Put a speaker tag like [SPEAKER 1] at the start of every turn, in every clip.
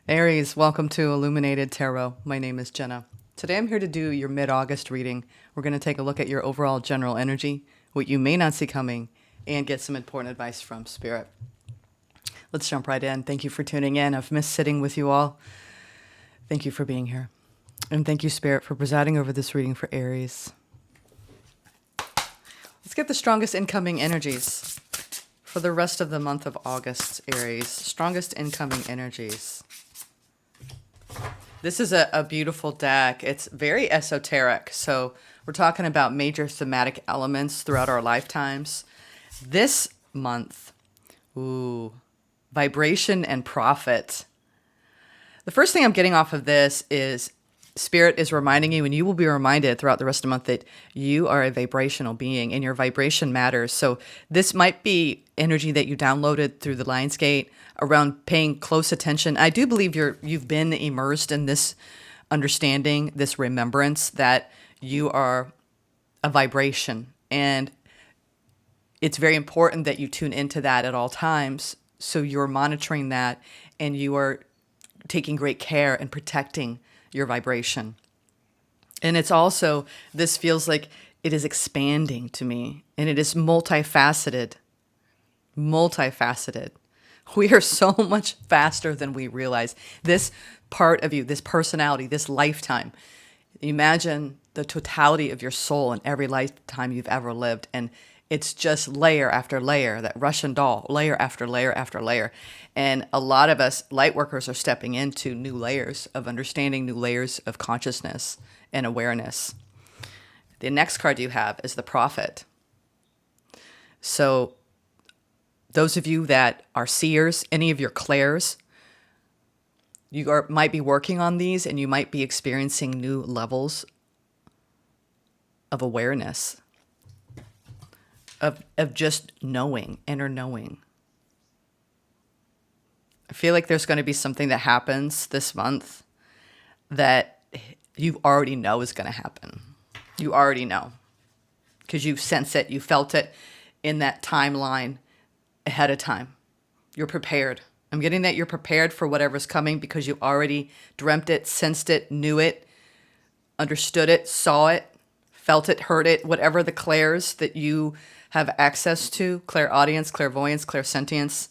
[SPEAKER 1] Aries, welcome to Illuminated Tarot. My name is Jenna. Today I'm here to do your mid-August reading. We're going to take a look at your overall general energy, what you may not see coming, and get some important advice from Spirit. Let's jump right in. Thank you for tuning in. I've missed sitting with you all. Thank you for being here. And thank you, Spirit, for presiding over this reading for Aries. Let's get the strongest incoming energies for the rest of the month of August, Aries. Strongest incoming energies. This is a beautiful deck. It's very esoteric. So we're talking about major thematic elements throughout our lifetimes. This month, vibration and profit. The first thing I'm getting off of this is Spirit is reminding you, and you will be reminded throughout the rest of the month, that you are a vibrational being and your vibration matters. So this might be energy that you downloaded through the Lionsgate around paying close attention. I do believe you've been immersed in this understanding, this remembrance that you are a vibration. And it's very important that you tune into that at all times. So you're monitoring that and you are taking great care and protecting your vibration. And it's also, this feels like it is expanding to me, and it is multifaceted. We are so much faster than we realize. This part of you, this personality, this lifetime, imagine the totality of your soul in every lifetime you've ever lived. And it's just layer after layer, that Russian doll, layer after layer after layer. And a lot of us light workers are stepping into new layers of understanding, new layers of consciousness and awareness. The next card you have is the Prophet. So those of you that are seers, any of your clairs, might be working on these, and you might be experiencing new levels of awareness. Of just knowing, inner knowing. I feel like there's going to be something that happens this month that you already know is going to happen. You already know because you sense it, you felt it in that timeline ahead of time. You're prepared. I'm getting that you're prepared for whatever's coming because you already dreamt it, sensed it, knew it, understood it, saw it, felt it, heard it, whatever the clairs that you have access to, clairaudience, clairvoyance, clairsentience.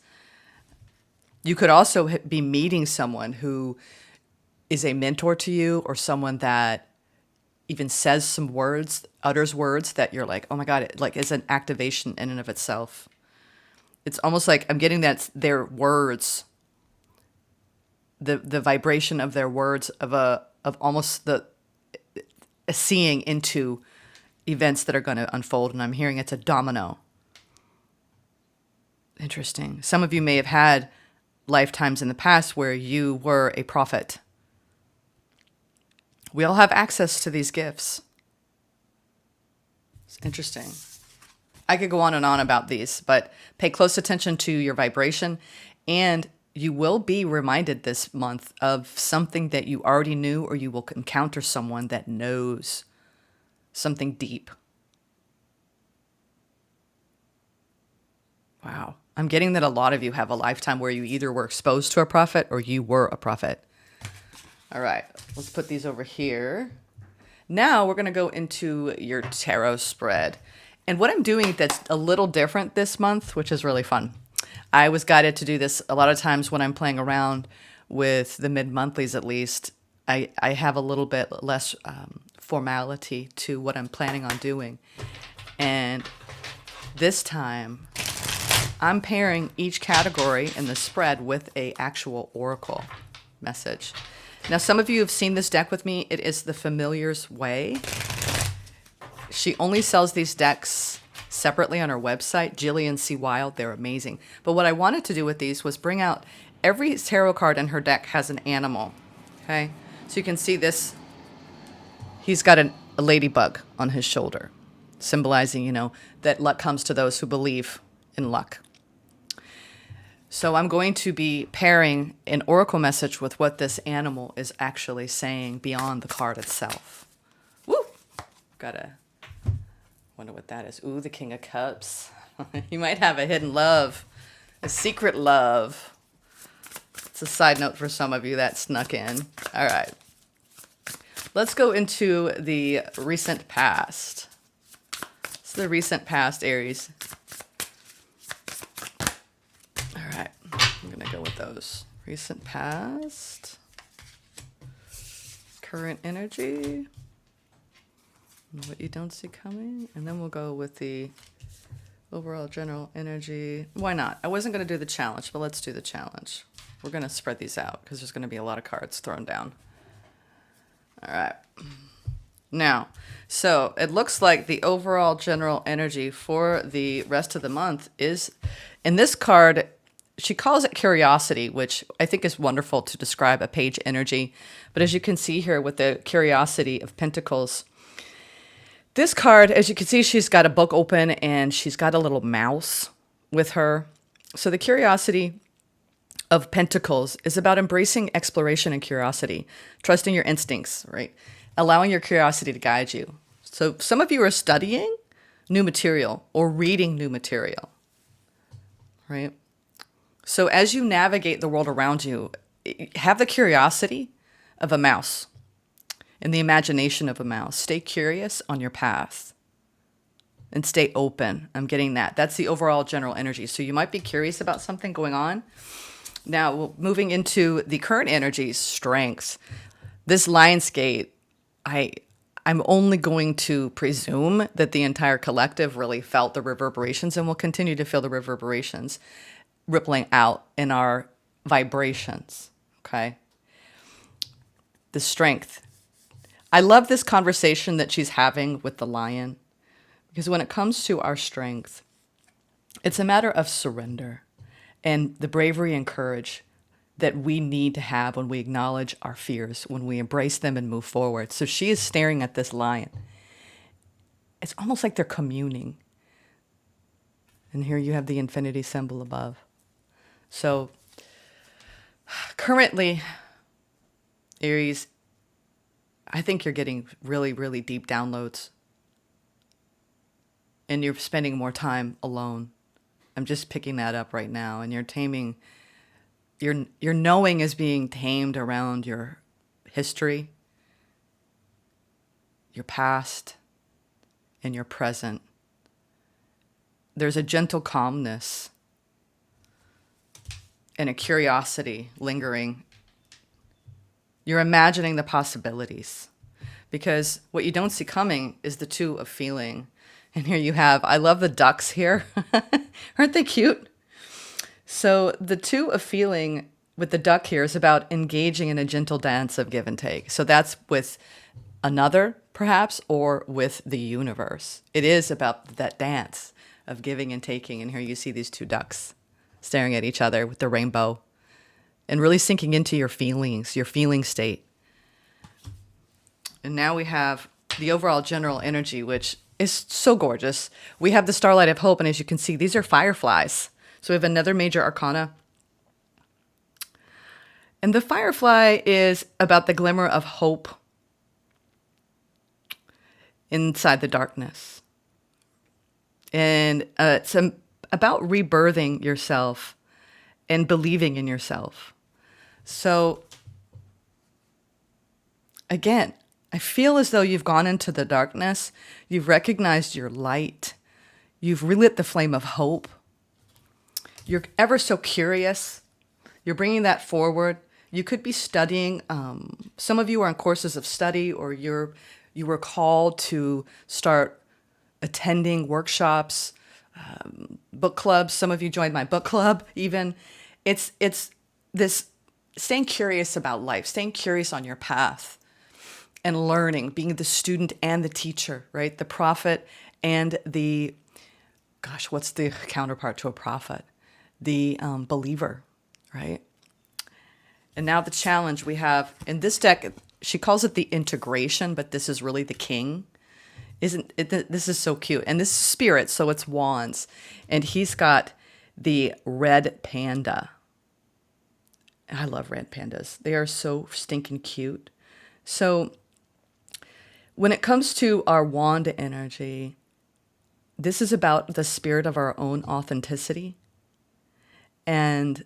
[SPEAKER 1] You could also be meeting someone who is a mentor to you, or someone that even says some words, utters words that you're like, oh my God, it like is an activation in and of itself. It's almost like I'm getting that their words, the vibration of their words of almost a seeing into events that are going to unfold, and I'm hearing it's a domino. Interesting. Some of you may have had lifetimes in the past where you were a prophet. We all have access to these gifts. It's interesting. I could go on and on about these, but pay close attention to your vibration, and you will be reminded this month of something that you already knew, or you will encounter someone that knows something deep. Wow. I'm getting that a lot of you have a lifetime where you either were exposed to a prophet or you were a prophet. All right, let's put these over here. Now we're going to go into your tarot spread. And what I'm doing that's a little different this month, which is really fun. I was guided to do this a lot of times when I'm playing around with the mid-monthlies, at least. I have a little bit less formality to what I'm planning on doing. And this time, I'm pairing each category in the spread with a actual oracle message. Now, some of you have seen this deck with me. It is the Familiar's Way. She only sells these decks separately on her website, Jillian C. Wild. They're amazing. But what I wanted to do with these was bring out every tarot card in her deck has an animal. Okay? So you can see this. He's got a ladybug on his shoulder, symbolizing, that luck comes to those who believe in luck. So I'm going to be pairing an oracle message with what this animal is actually saying beyond the card itself. Woo! Wonder what that is. Ooh, the King of Cups. You might have a hidden love, a secret love. It's a side note for some of you that snuck in. All right. Let's go into the recent past. It's the recent past, Aries. All right. I'm going to go with those. Recent past. Current energy. What you don't see coming. And then we'll go with the overall general energy. Why not? I wasn't going to do the challenge, but let's do the challenge. We're going to spread these out because there's going to be a lot of cards thrown down. All right. Now, so it looks like the overall general energy for the rest of the month is, in this card, she calls it curiosity, which I think is wonderful to describe a page energy. But as you can see here with the curiosity of Pentacles, this card, as you can see, she's got a book open and she's got a little mouse with her. So the curiosity of Pentacles is about embracing exploration and curiosity, trusting your instincts, right? Allowing your curiosity to guide you. So some of you are studying new material or reading new material, right? So as you navigate the world around you, have the curiosity of a mouse and the imagination of a mouse. Stay curious on your path and stay open. I'm getting that. That's the overall general energy. So you might be curious about something going on. Now, moving into the current energies, strengths. This Lionsgate, I'm only going to presume that the entire collective really felt the reverberations and will continue to feel the reverberations rippling out in our vibrations, okay? The strength. I love this conversation that she's having with the lion, because when it comes to our strength, it's a matter of surrender and the bravery and courage that we need to have when we acknowledge our fears, when we embrace them and move forward. So she is staring at this lion. It's almost like they're communing. And here you have the infinity symbol above. So currently, Aries, I think you're getting really, really deep downloads. And you're spending more time alone. I'm just picking that up right now. And you're taming, your knowing is being tamed around your history, your past, and your present. There's a gentle calmness and a curiosity lingering. You're imagining the possibilities, because what you don't see coming is the two of feeling. And here you have, I love the ducks here. Aren't they cute? So the two of feeling with the duck here is about engaging in a gentle dance of give and take. So that's with another, perhaps, or with the universe. It is about that dance of giving and taking. And here you see these two ducks staring at each other with the rainbow and really sinking into your feelings, your feeling state. And now we have the overall general energy, which is so gorgeous. We have the Starlight of Hope, and as you can see, these are fireflies. So we have another major arcana. And the firefly is about the glimmer of hope inside the darkness. And it's about rebirthing yourself and believing in yourself. So again, I feel as though you've gone into the darkness, you've recognized your light, you've relit the flame of hope, you're ever so curious, you're bringing that forward. You could be studying, some of you are in courses of study, or you were called to start attending workshops, book clubs. Some of you joined my book club even. It's this staying curious about life, staying curious on your path, and learning, being the student and the teacher, right? The prophet and the, gosh, what's the counterpart to a prophet? The believer, right? And now the challenge we have in this deck, she calls it the integration, but this is really the king. Isn't it? This is so cute. And this is spirit, so it's wands. And he's got the red panda. I love red pandas. They are so stinking cute. So when it comes to our wand energy, this is about the spirit of our own authenticity. And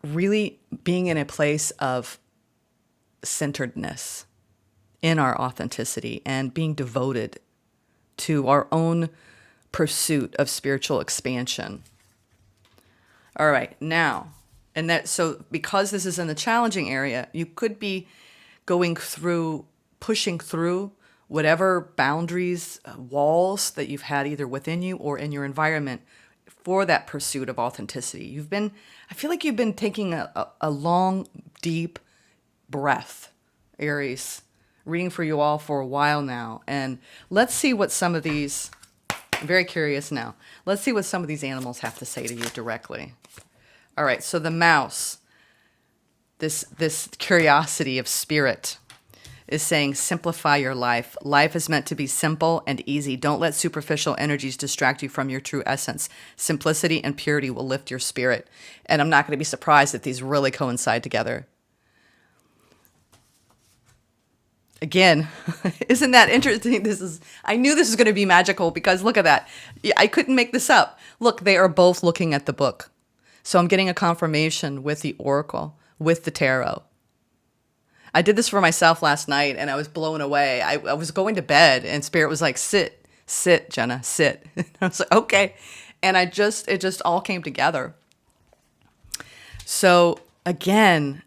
[SPEAKER 1] really being in a place of centeredness in our authenticity and being devoted to our own pursuit of spiritual expansion. All right, now, and that, so because this is in the challenging area, you could be going through, pushing through whatever boundaries, walls that you've had either within you or in your environment for that pursuit of authenticity. I feel like you've been taking a long, deep breath, Aries, reading for you all for a while now. And let's see what some of these, I'm very curious now. Let's see what some of these animals have to say to you directly. All right, so the mouse, this curiosity of spirit, is saying, simplify your life. Life is meant to be simple and easy. Don't let superficial energies distract you from your true essence. Simplicity and purity will lift your spirit. And I'm not going to be surprised if these really coincide together. Again, isn't that interesting? I knew this was going to be magical because look at that. I couldn't make this up. Look, they are both looking at the book. So I'm getting a confirmation with the oracle, with the tarot. I did this for myself last night and I was blown away. I was going to bed and Spirit was like, sit, Jenna, sit. And I was like, okay. And it just all came together. So again,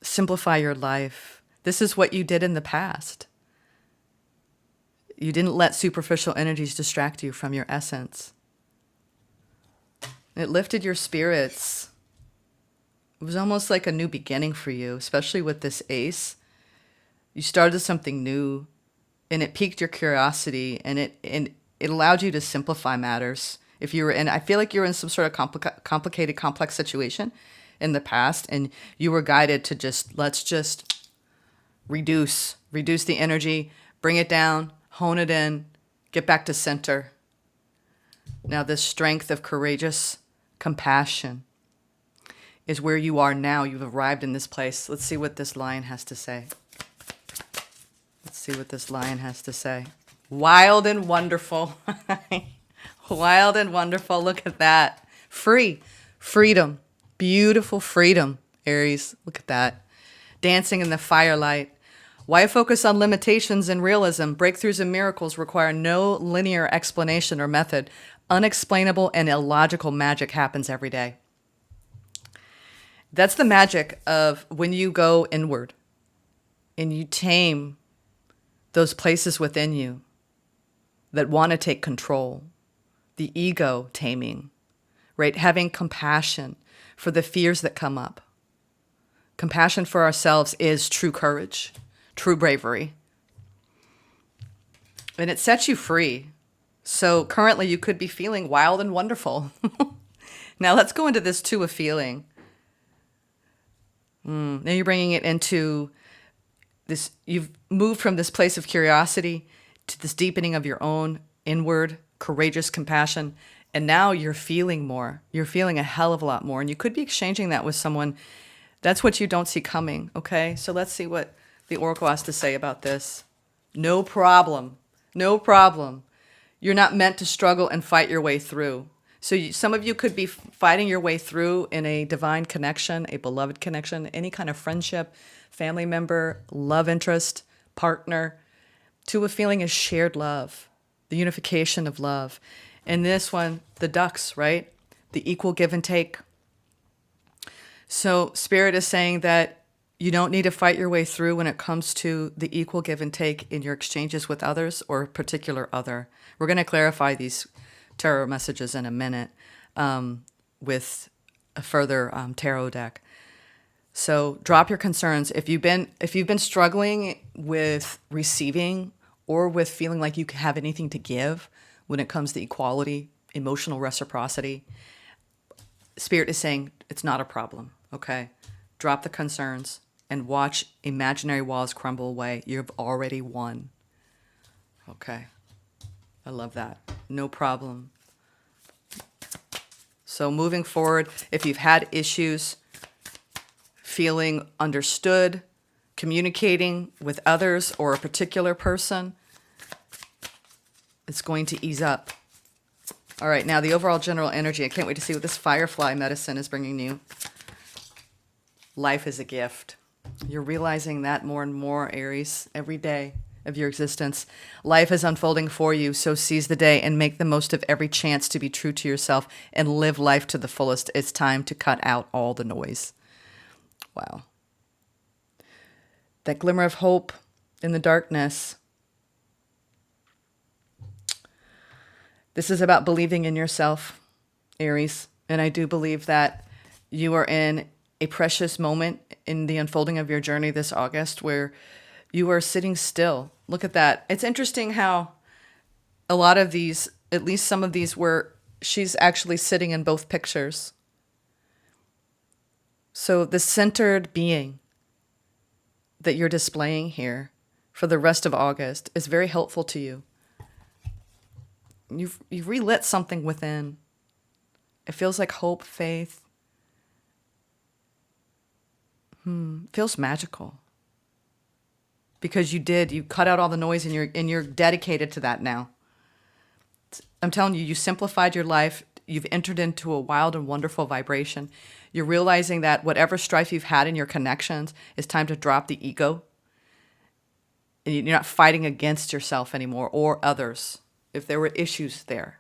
[SPEAKER 1] simplify your life. This is what you did in the past. You didn't let superficial energies distract you from your essence. It lifted your spirits. It was almost like a new beginning for you, especially with this ace. You started something new and it piqued your curiosity and it allowed you to simplify matters. If you were in, I feel like you were in some sort of complicated, complex situation in the past and you were guided to let's just reduce the energy, bring it down, hone it in, get back to center. Now this strength of courageous compassion is where you are now. You've arrived in this place. Let's see what this lion has to say. Wild and wonderful. Wild and wonderful. Look at that. Freedom. Beautiful freedom, Aries. Look at that. Dancing in the firelight. Why focus on limitations and realism? Breakthroughs and miracles require no linear explanation or method. Unexplainable and illogical magic happens every day. That's the magic of when you go inward and you tame those places within you that want to take control. The ego taming, right? Having compassion for the fears that come up. Compassion for ourselves is true courage, true bravery. And it sets you free. So currently you could be feeling wild and wonderful. Now let's go into this Two of Feeling. Now you're bringing it into this, you've moved from this place of curiosity to this deepening of your own inward, courageous compassion. And now you're feeling more. You're feeling a hell of a lot more. And you could be exchanging that with someone. That's what you don't see coming, okay? So let's see what the oracle has to say about this. No problem. You're not meant to struggle and fight your way through. So some of you could be fighting your way through in a divine connection, a beloved connection, any kind of friendship, family member, love interest, partner. Two of Feeling is shared love, the unification of love. And this one, the ducks, right? The equal give and take. So Spirit is saying that you don't need to fight your way through when it comes to the equal give and take in your exchanges with others or a particular other. We're going to clarify these tarot messages in a minute with a further tarot deck. So drop your concerns. If you've been struggling with receiving or with feeling like you have anything to give when it comes to equality, emotional reciprocity, Spirit is saying it's not a problem, okay? Drop the concerns and watch imaginary walls crumble away. You've already won. Okay. I love that. No problem. So moving forward, if you've had issues feeling understood, communicating with others or a particular person, it's going to ease up. All right, now the overall general energy. I can't wait to see what this firefly medicine is bringing you. Life is a gift. You're realizing that more and more, Aries, every day of your existence. Life is unfolding for you, so seize the day and make the most of every chance to be true to yourself and live life to the fullest. It's time to cut out all the noise. Wow. That glimmer of hope in the darkness. This is about believing in yourself, Aries. And I do believe that you are in a precious moment in the unfolding of your journey this August where you are sitting still. Look at that. It's interesting how a lot of these, at least some of these, where she's actually sitting in both pictures. So the centered being that you're displaying here for the rest of August is very helpful to you. You've relit something within. It feels like hope, faith. Feels magical. Because you cut out all the noise and you're dedicated to that now. I'm telling you, you simplified your life. You've entered into a wild and wonderful vibration. You're realizing that whatever strife you've had in your connections, it's time to drop the ego. And you're not fighting against yourself anymore or others if there were issues there.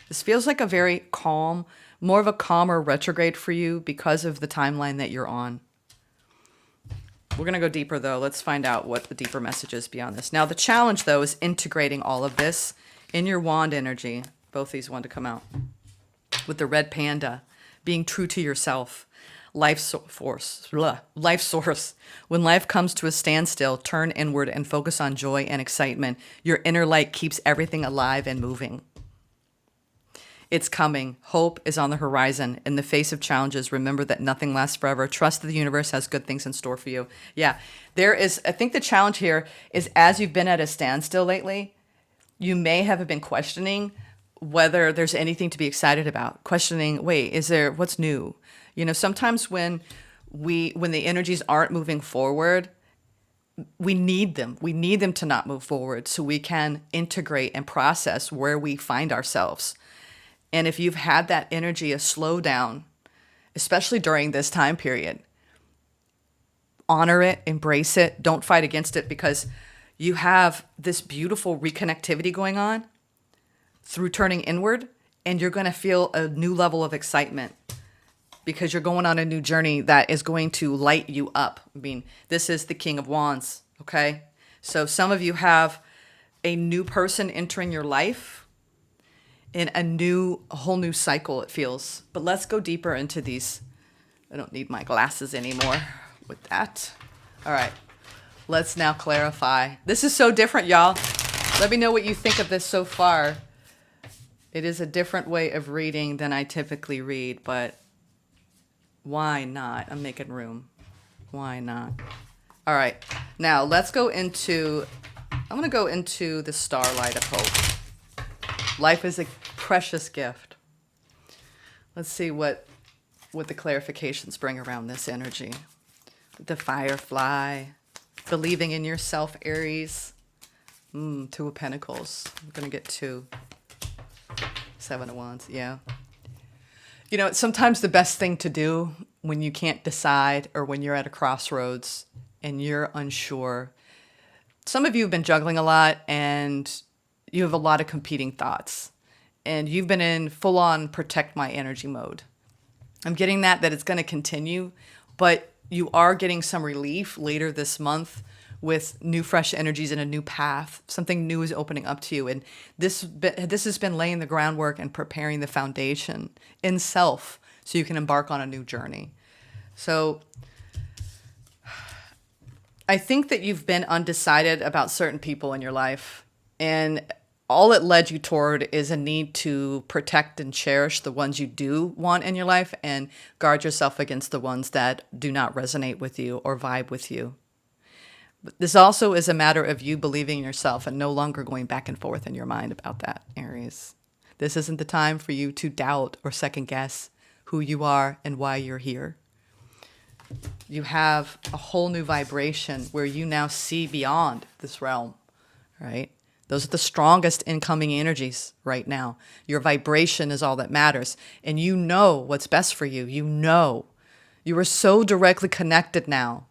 [SPEAKER 1] This feels like a very calm, more of a calmer retrograde for you because of the timeline that you're on. We're going to go deeper, though. Let's find out what the deeper message is beyond this. Now, the challenge, though, is integrating all of this in your wand energy. Both these want to come out. With the red panda, being true to yourself. Life source. When life comes to a standstill, turn inward and focus on joy and excitement. Your inner light keeps everything alive and moving. It's coming. Hope is on the horizon. In the face of challenges, remember that nothing lasts forever. Trust that the universe has good things in store for you. Yeah, I think the challenge here is as you've been at a standstill lately, you may have been questioning whether there's anything to be excited about. Questioning, wait, what's new? Sometimes when the energies aren't moving forward, we need them. We need them to not move forward so we can integrate and process where we find ourselves. And if you've had that energy, a slowdown, especially during this time period, honor it, embrace it, don't fight against it because you have this beautiful reconnectivity going on through turning inward, and you're going to feel a new level of excitement because you're going on a new journey that is going to light you up. I mean, this is the King of Wands, okay? So some of you have a new person entering your life in a whole new cycle, it feels. But let's go deeper into these. I don't need my glasses anymore with that. All right, let's now clarify. This is so different, y'all. Let me know what you think of this so far. It is a different way of reading than I typically read, but why not? I'm making room. Why not? All right, now let's go into, I'm going to go into the starlight of hope. Life is a precious gift. Let's see what the clarifications bring around this energy. The firefly, believing in yourself, Aries. Two of Pentacles. I'm going to get two. Seven of Wands, yeah. Sometimes the best thing to do when you can't decide or when you're at a crossroads and you're unsure. Some of you have been juggling a lot and you have a lot of competing thoughts. And you've been in full-on protect my energy mode. I'm getting that it's going to continue, but you are getting some relief later this month with new fresh energies and a new path. Something new is opening up to you. And this has been laying the groundwork and preparing the foundation in self so you can embark on a new journey. So I think that you've been undecided about certain people in your life. And all it led you toward is a need to protect and cherish the ones you do want in your life and guard yourself against the ones that do not resonate with you or vibe with you. But this also is a matter of you believing in yourself and no longer going back and forth in your mind about that, Aries. This isn't the time for you to doubt or second guess who you are and why you're here. You have a whole new vibration where you now see beyond this realm, right? Those are the strongest incoming energies right now. Your vibration is all that matters. And you know what's best for you. You know You are so directly connected now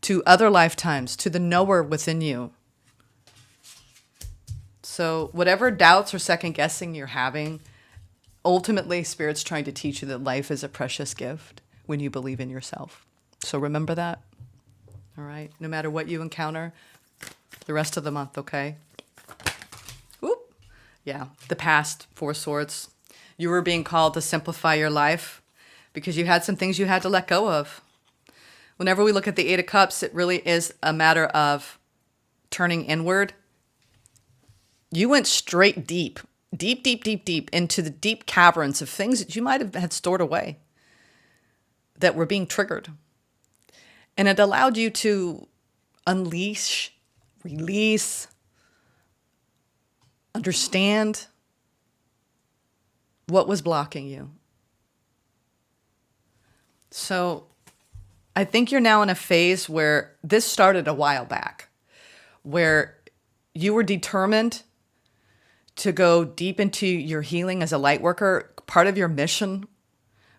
[SPEAKER 1] to other lifetimes, to the knower within you. So whatever doubts or second guessing you're having, ultimately Spirit's trying to teach you that life is a precious gift when you believe in yourself. So remember that. All right. No matter what you encounter the rest of the month, okay? Whoop. Yeah. The past, Four Swords. You were being called to simplify your life because you had some things you had to let go of. Whenever we look at the Eight of Cups, it really is a matter of turning inward. You went straight deep into the deep caverns of things that you might have had stored away that were being triggered. And it allowed you to unleash, release, understand what was blocking you. So I think you're now in a phase where this started a while back, where you were determined to go deep into your healing as a light worker. Part of your mission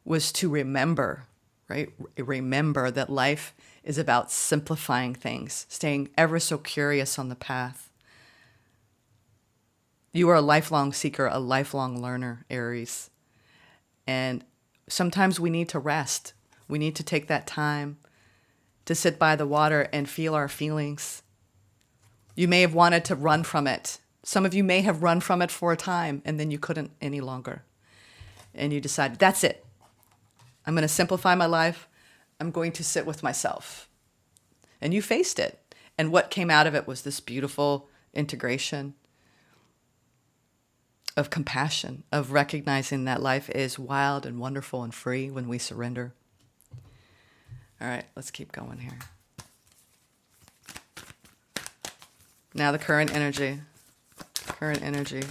[SPEAKER 1] was to remember, right? Remember that life is about simplifying things, staying ever so curious on the path. You are a lifelong seeker, a lifelong learner, Aries. And sometimes we need to rest. We need to take that time to sit by the water and feel our feelings. You may have wanted to run from it. Some of you may have run from it for a time and then you couldn't any longer. And you decided, that's it. I'm going to simplify my life. I'm going to sit with myself. And you faced it. And what came out of it was this beautiful integration of compassion, of recognizing that life is wild and wonderful and free when we surrender. All right, let's keep going here. Now the current energy. Current energy.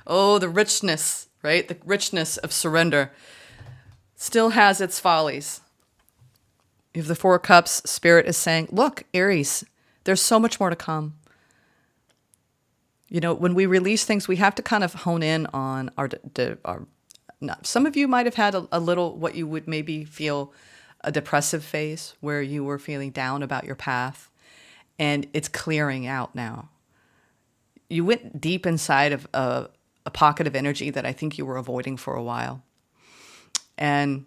[SPEAKER 1] Oh, the richness, right? The richness of surrender still has its follies. You have the Four Cups. Spirit is saying, look, Aries, there's so much more to come. You know, when we release things, we have to kind of hone in on our some of you might have had a little, what you would maybe feel a depressive phase where you were feeling down about your path, and it's clearing out now. You went deep inside of a pocket of energy that I think you were avoiding for a while. And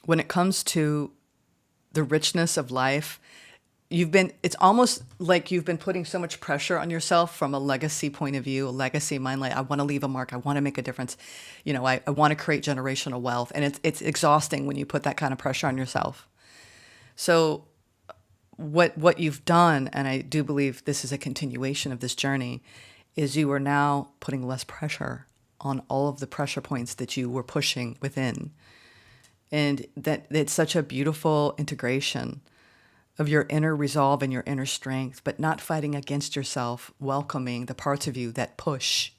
[SPEAKER 1] when it comes to the richness of life, it's almost like you've been putting so much pressure on yourself from a legacy point of view, a legacy mind, like I want to leave a mark, I want to make a difference. You know, I want to create generational wealth. And it's exhausting when you put that kind of pressure on yourself. So what you've done, and I do believe this is a continuation of this journey, is you are now putting less pressure on all of the pressure points that you were pushing within. And that it's such a beautiful integration of your inner resolve and your inner strength, but not fighting against yourself, welcoming the parts of you that push.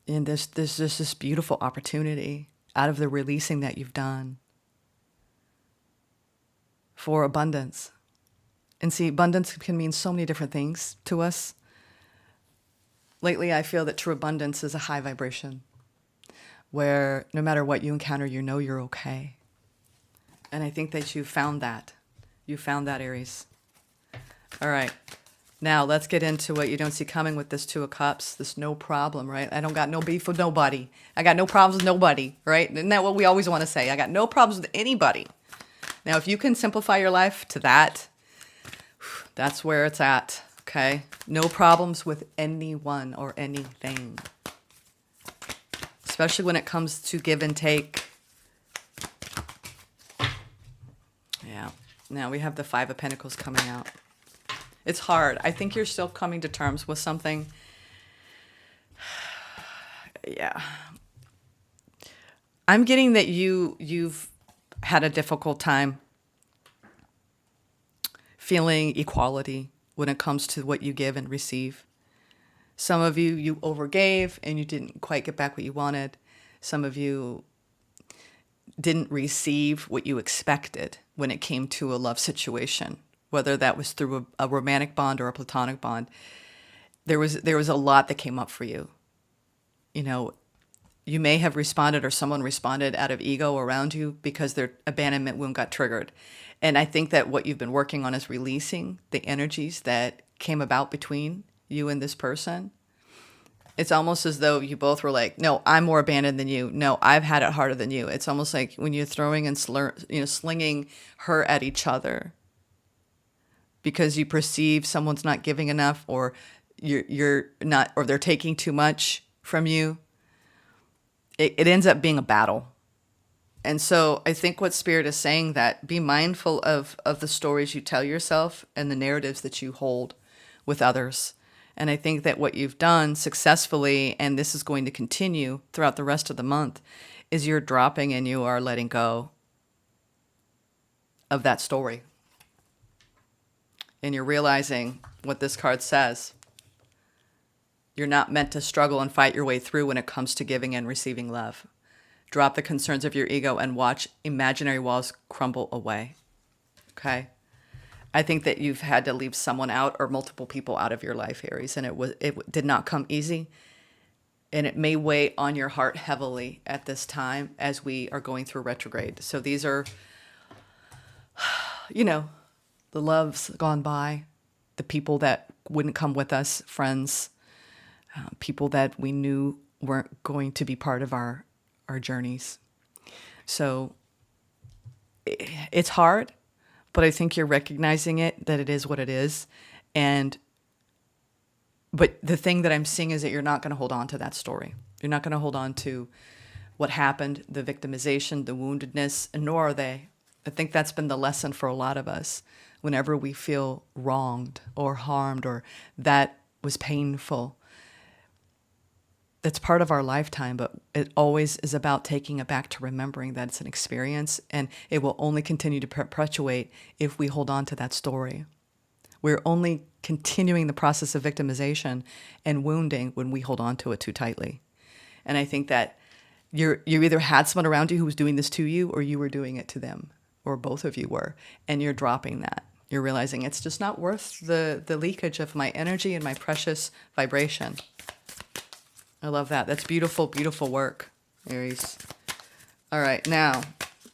[SPEAKER 1] And there's just this beautiful opportunity out of the releasing that you've done for abundance. And see, abundance can mean so many different things to us. Lately, I feel that true abundance is a high vibration where no matter what you encounter, you know you're okay. And I think that you found that. You found that, Aries. All right. Now, let's get into what you don't see coming with this Two of Cups, this no problem, right? I don't got no beef with nobody. I got no problems with nobody, right? Isn't that what we always want to say? I got no problems with anybody. Now, if you can simplify your life to that, that's where it's at, okay? No problems with anyone or anything. Especially when it comes to give and take. Yeah. Now we have the Five of Pentacles coming out. It's hard. I think you're still coming to terms with something. Yeah. I'm getting that you've had a difficult time feeling equality when it comes to what you give and receive. Some of you overgave and you didn't quite get back what you wanted. Some of you didn't receive what you expected when it came to a love situation, whether that was through a romantic bond or a platonic bond. there was a lot that came up for you. You know, you may have responded or someone responded out of ego around you because their abandonment wound got triggered. And I think that what you've been working on is releasing the energies that came about between you and this person. It's almost as though you both were like, no, I'm more abandoned than you. No, I've had it harder than you. It's almost like when you're throwing and slinging her at each other because you perceive someone's not giving enough, or you're not, or they're taking too much from you. It ends up being a battle. And so I think what Spirit is saying, that be mindful of the stories you tell yourself and the narratives that you hold with others. And I think that what you've done successfully, and this is going to continue throughout the rest of the month, is you're dropping and you are letting go of that story. And you're realizing what this card says. You're not meant to struggle and fight your way through when it comes to giving and receiving love. Drop the concerns of your ego and watch imaginary walls crumble away. Okay? I think that you've had to leave someone out or multiple people out of your life, Aries, and it did not come easy. And it may weigh on your heart heavily at this time as we are going through retrograde. So these are, the loves gone by, the people that wouldn't come with us, friends, people that we knew weren't going to be part of our journeys. So it's hard, but I think you're recognizing that it is what it is. But the thing that I'm seeing is that you're not going to hold on to that story. You're not going to hold on to what happened, the victimization, the woundedness, and nor are they. I think that's been the lesson for a lot of us. Whenever we feel wronged or harmed or that was painful, that's part of our lifetime, but it always is about taking it back to remembering that it's an experience, and it will only continue to perpetuate if we hold on to that story. We're only continuing the process of victimization and wounding when we hold on to it too tightly. And I think that you either had someone around you who was doing this to you, or you were doing it to them, or both of you were, and you're dropping that. You're realizing it's just not worth the leakage of my energy and my precious vibration. I love that. That's beautiful, beautiful work, Aries. All right, now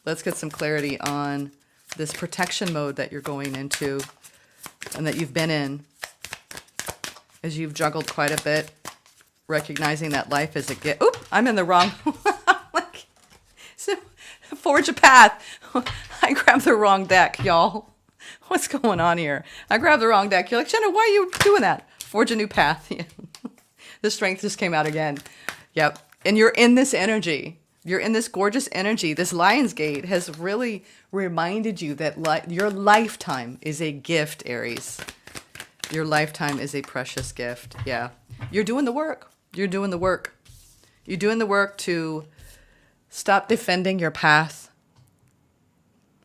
[SPEAKER 1] let's get some clarity on this protection mode that you're going into and that you've been in as you've juggled quite a bit, recognizing that life is a gift. Oop, I'm in the wrong. Forge a path. I grabbed the wrong deck, y'all. What's going on here? I grabbed the wrong deck. You're like, Jenna, why are you doing that? Forge a new path. The strength just came out again. Yep. And you're in this energy. You're in this gorgeous energy. This Lion's Gate has really reminded you that your lifetime is a gift, Aries. Your lifetime is a precious gift. Yeah. You're doing the work. You're doing the work. You're doing the work to stop defending your path.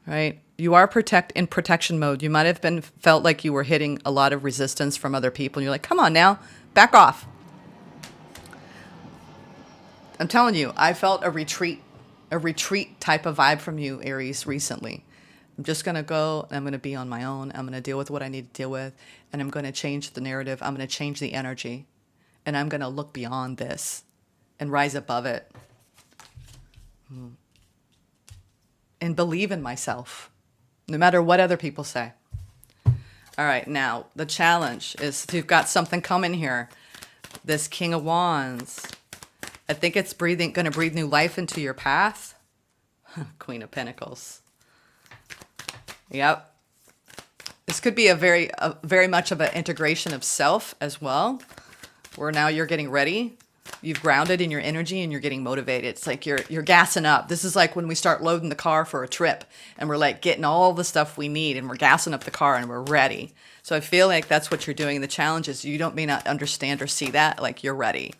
[SPEAKER 1] Right? You are in protection mode. You might have felt like you were hitting a lot of resistance from other people. And you're like, come on now, back off. I'm telling you, I felt a retreat type of vibe from you, Aries, recently. I'm just going to go, and I'm going to be on my own. I'm going to deal with what I need to deal with, and I'm going to change the narrative. I'm going to change the energy, and I'm going to look beyond this and rise above it and believe in myself, no matter what other people say. All right, now the challenge is you've got something coming here. This King of Wands. I think it's going to breathe new life into your path. Queen of Pentacles. Yep. This could be a very much of an integration of self as well, where now you're getting ready. You've grounded in your energy and you're getting motivated. It's like you're gassing up. This is like when we start loading the car for a trip and we're like getting all the stuff we need and we're gassing up the car and we're ready. So I feel like that's what you're doing. The challenge is you may not understand or see that. Like you're ready.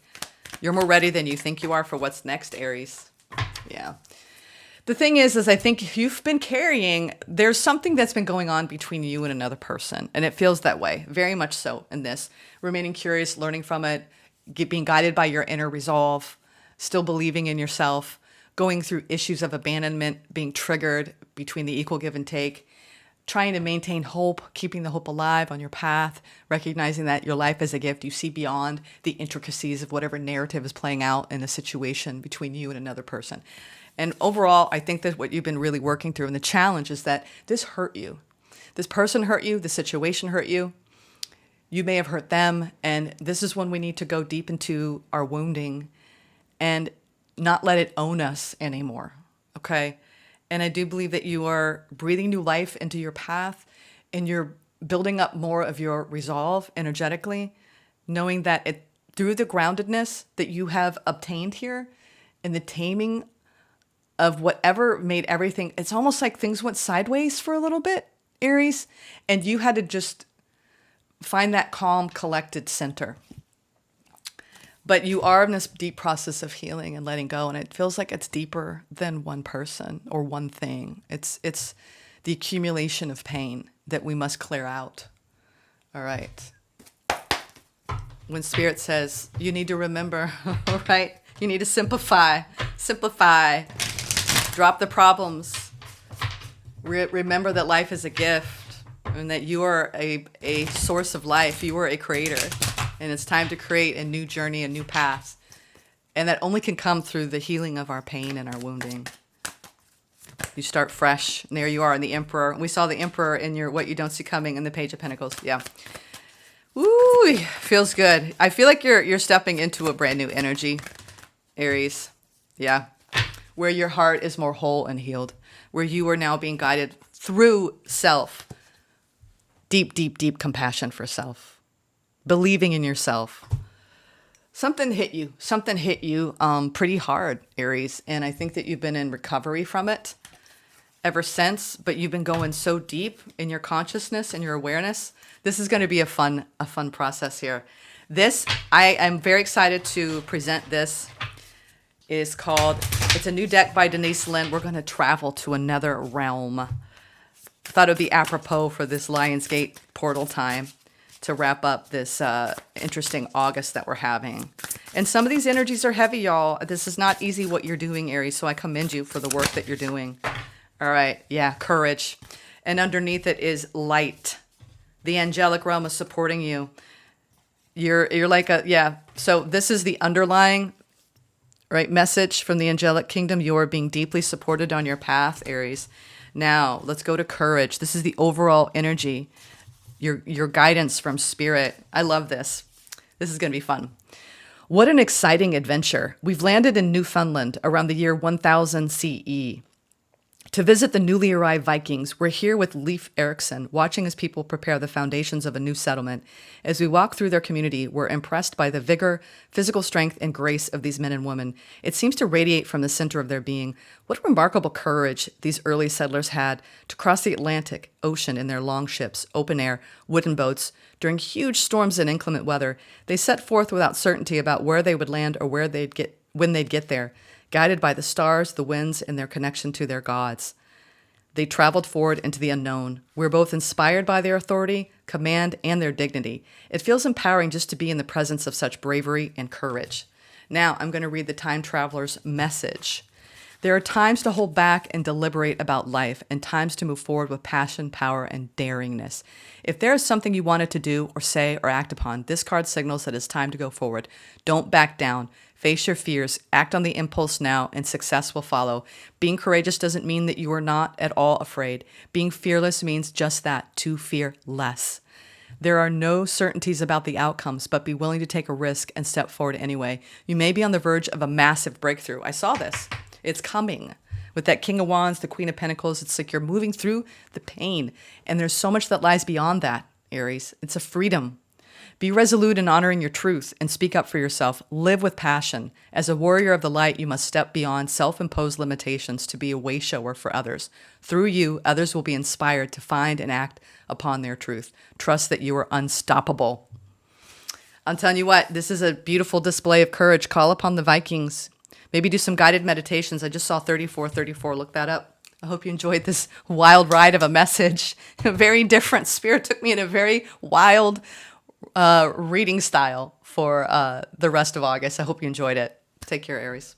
[SPEAKER 1] You're more ready than you think you are for what's next, Aries. Yeah. The thing is I think you've been carrying, there's something that's been going on between you and another person. And it feels that way, very much so in this. Remaining curious, learning from it, being guided by your inner resolve, still believing in yourself, going through issues of abandonment, being triggered between the equal give and take, trying to maintain hope, keeping the hope alive on your path, recognizing that your life is a gift. You see beyond the intricacies of whatever narrative is playing out in a situation between you and another person. And overall, I think that what you've been really working through, and the challenge is that this hurt you. This person hurt you, the situation hurt you. You may have hurt them, and this is when we need to go deep into our wounding and not let it own us anymore, okay? And I do believe that you are breathing new life into your path, and you're building up more of your resolve energetically, knowing that through the groundedness that you have obtained here and the taming of whatever made everything, it's almost like things went sideways for a little bit, Aries, and you had to just find that calm, collected center. But you are in this deep process of healing and letting go, and it feels like it's deeper than one person or one thing. It's the accumulation of pain that we must clear out. All right. When Spirit says, you need to remember, all right? You need to simplify, drop the problems. Remember that life is a gift and that you are a source of life. You are a creator. And it's time to create a new journey, a new path. And that only can come through the healing of our pain and our wounding. You start fresh. And there you are in the Emperor. We saw the Emperor in your What You Don't See Coming in the Page of Pentacles. Yeah. Woo, feels good. I feel like you're stepping into a brand new energy, Aries. Yeah. Where your heart is more whole and healed. Where you are now being guided through self. Deep, deep, deep compassion for self. Believing in yourself. Something hit you pretty hard, Aries. And I think that you've been in recovery from it ever since, but you've been going so deep in your consciousness and your awareness. This is going to be a fun process here. I am very excited to present this. It's a new deck by Denise Lynn. We're going to travel to another realm. Thought it would be apropos for this Lionsgate portal time to wrap up this interesting August that we're having. And some of these energies are heavy, y'all. This is not easy what you're doing, Aries, so I commend you for the work that you're doing. All right, yeah, courage. And underneath it is light. The angelic realm is supporting you. You're like so this is the underlying, right, message from the angelic kingdom. You are being deeply supported on your path, Aries. Now, let's go to courage. This is the overall energy. Your guidance from Spirit. I love this. This is going to be fun. What an exciting adventure. We've landed in Newfoundland around the year 1000 CE. To visit the newly arrived Vikings, we're here with Leif Erikson, watching as people prepare the foundations of a new settlement. As we walk through their community, we're impressed by the vigor, physical strength, and grace of these men and women. It seems to radiate from the center of their being. What remarkable courage these early settlers had to cross the Atlantic Ocean in their long ships, open air, wooden boats. During huge storms and inclement weather, they set forth without certainty about where they would land or when they'd get there. Guided by the stars, the winds, and their connection to their gods. They traveled forward into the unknown. We're both inspired by their authority, command, and their dignity. It feels empowering just to be in the presence of such bravery and courage. Now, I'm going to read the time traveler's message. There are times to hold back and deliberate about life, and times to move forward with passion, power, and daringness. If there is something you wanted to do or say or act upon, this card signals that it's time to go forward. Don't back down. Face your fears, act on the impulse now, and success will follow. Being courageous doesn't mean that you are not at all afraid. Being fearless means just that, to fear less. There are no certainties about the outcomes, but be willing to take a risk and step forward anyway. You may be on the verge of a massive breakthrough. I saw this. It's coming. With that King of Wands, the Queen of Pentacles, it's like you're moving through the pain, and there's so much that lies beyond that, Aries. It's a freedom. Be resolute in honoring your truth and speak up for yourself. Live with passion. As a warrior of the light, you must step beyond self-imposed limitations to be a way shower for others. Through you, others will be inspired to find and act upon their truth. Trust that you are unstoppable. I'm telling you what, this is a beautiful display of courage. Call upon the Vikings. Maybe do some guided meditations. I just saw 3434. Look that up. I hope you enjoyed this wild ride of a message. Very different. Spirit took me in a very wild reading style for the rest of August. I hope you enjoyed it. Take care, Aries.